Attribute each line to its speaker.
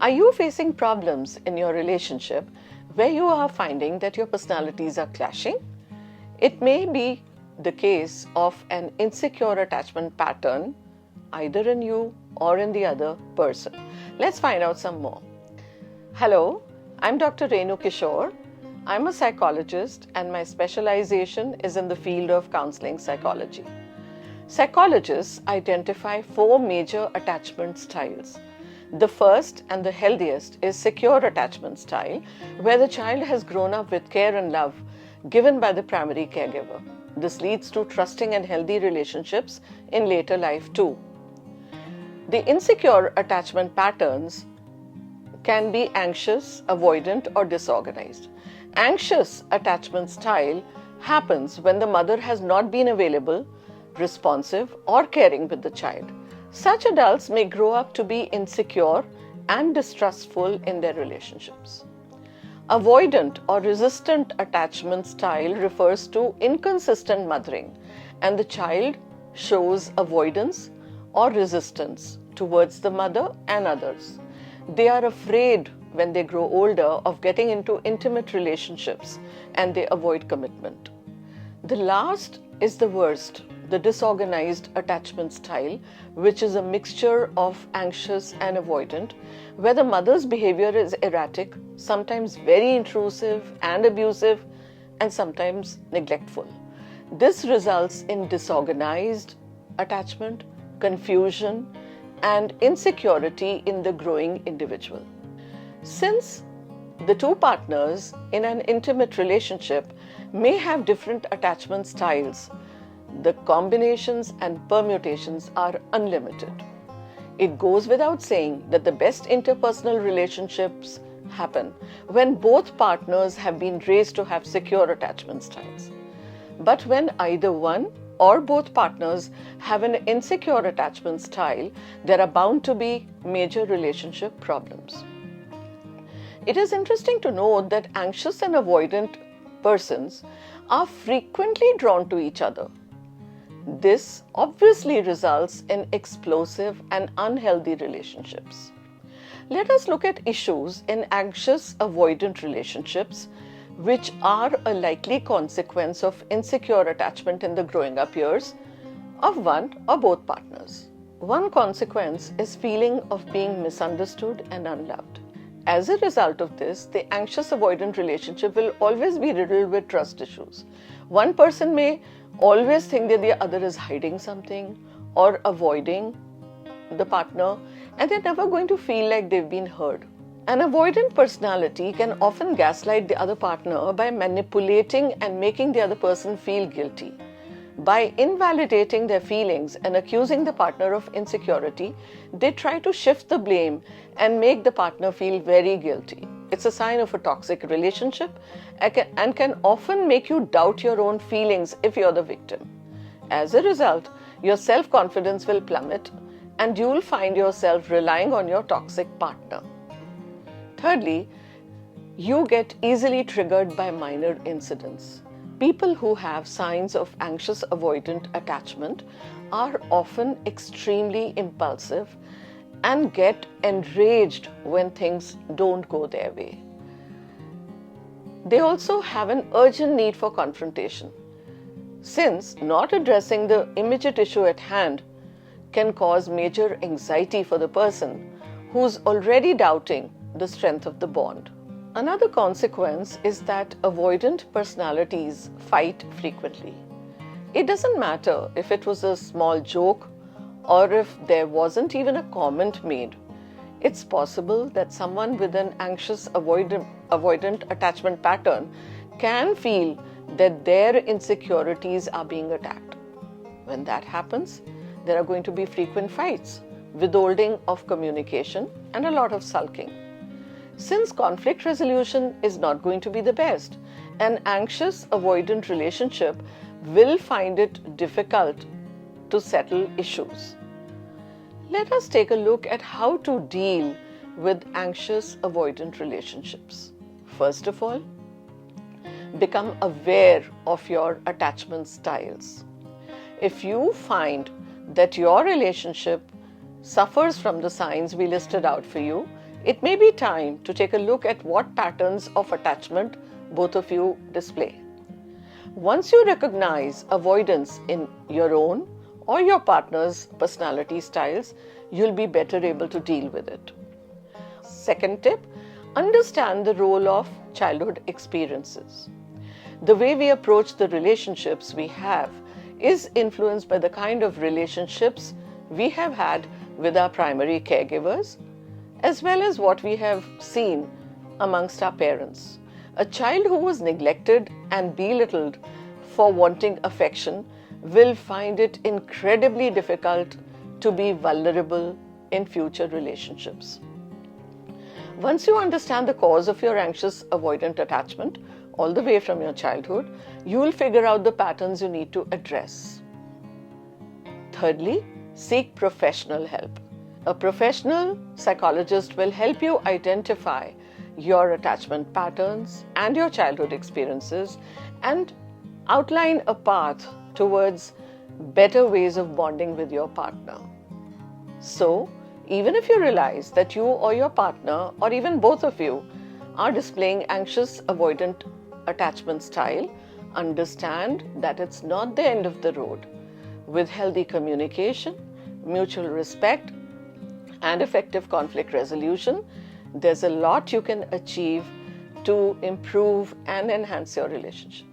Speaker 1: Are you facing problems in your relationship where you are finding that your personalities are clashing? It may be the case of an insecure attachment pattern either in you or in the other person. Let's find out some more. Hello, I'm Dr. Renu Kishore. I'm a psychologist and my specialization is in the field of counseling psychology. Psychologists identify 4 major attachment styles. The first and the healthiest is secure attachment style, where the child has grown up with care and love given by the primary caregiver. This leads to trusting and healthy relationships in later life too. The insecure attachment patterns can be anxious, avoidant, or disorganized. Anxious attachment style happens when the mother has not been available, responsive, or caring with the child. Such adults may grow up to be insecure and distrustful in their relationships. Avoidant or resistant attachment style refers to inconsistent mothering, and the child shows avoidance or resistance towards the mother and others. They are afraid when they grow older of getting into intimate relationships and they avoid commitment. The last is the worst, the disorganized attachment style, which is a mixture of anxious and avoidant, where the mother's behavior is erratic, sometimes very intrusive and abusive, and sometimes neglectful. This results in disorganized attachment, confusion, and insecurity in the growing individual. Since the two partners in an intimate relationship may have different attachment styles, the combinations and permutations are unlimited. It goes without saying that the best interpersonal relationships happen when both partners have been raised to have secure attachment styles. But when either one or both partners have an insecure attachment style, there are bound to be major relationship problems. It is interesting to note that anxious and avoidant persons are frequently drawn to each other. This obviously results in explosive and unhealthy relationships. Let us look at issues in anxious avoidant relationships, which are a likely consequence of insecure attachment in the growing up years of one or both partners. One consequence is feeling of being misunderstood and unloved. As a result of this, the anxious avoidant relationship will always be riddled with trust issues. One person may always think that the other is hiding something or avoiding the partner, and they're never going to feel like they've been heard. An avoidant personality can often gaslight the other partner by manipulating and making the other person feel guilty. By invalidating their feelings and accusing the partner of insecurity, they try to shift the blame and make the partner feel very guilty. It's a sign of a toxic relationship and can often make you doubt your own feelings if you're the victim. As a result, your self-confidence will plummet and you'll find yourself relying on your toxic partner. Thirdly, you get easily triggered by minor incidents. People who have signs of anxious avoidant attachment are often extremely impulsive and get enraged when things don't go their way. They also have an urgent need for confrontation, since not addressing the immediate issue at hand can cause major anxiety for the person who's already doubting the strength of the bond. Another consequence is that avoidant personalities fight frequently. It doesn't matter if it was a small joke or if there wasn't even a comment made. It's possible that someone with an anxious avoidant attachment pattern can feel that their insecurities are being attacked. When that happens, there are going to be frequent fights, withholding of communication, and a lot of sulking. Since conflict resolution is not going to be the best, an anxious avoidant relationship will find it difficult to settle issues. Let us take a look at how to deal with anxious avoidant relationships. First of all, become aware of your attachment styles. If you find that your relationship suffers from the signs we listed out for you, it may be time to take a look at what patterns of attachment both of you display. Once you recognize avoidance in your own or your partner's personality styles, you'll be better able to deal with it. Second tip, understand the role of childhood experiences. The way we approach the relationships we have is influenced by the kind of relationships we have had with our primary caregivers, as well as what we have seen amongst our parents. A child who was neglected and belittled for wanting affection will find it incredibly difficult to be vulnerable in future relationships. Once you understand the cause of your anxious avoidant attachment, all the way from your childhood, you will figure out the patterns you need to address. Thirdly, seek professional help. A professional psychologist will help you identify your attachment patterns and your childhood experiences and outline a path towards better ways of bonding with your partner. So, even if you realize that you or your partner, or even both of you, are displaying anxious avoidant attachment style, understand that it's not the end of the road. With healthy communication, mutual respect, and effective conflict resolution, there's a lot you can achieve to improve and enhance your relationship.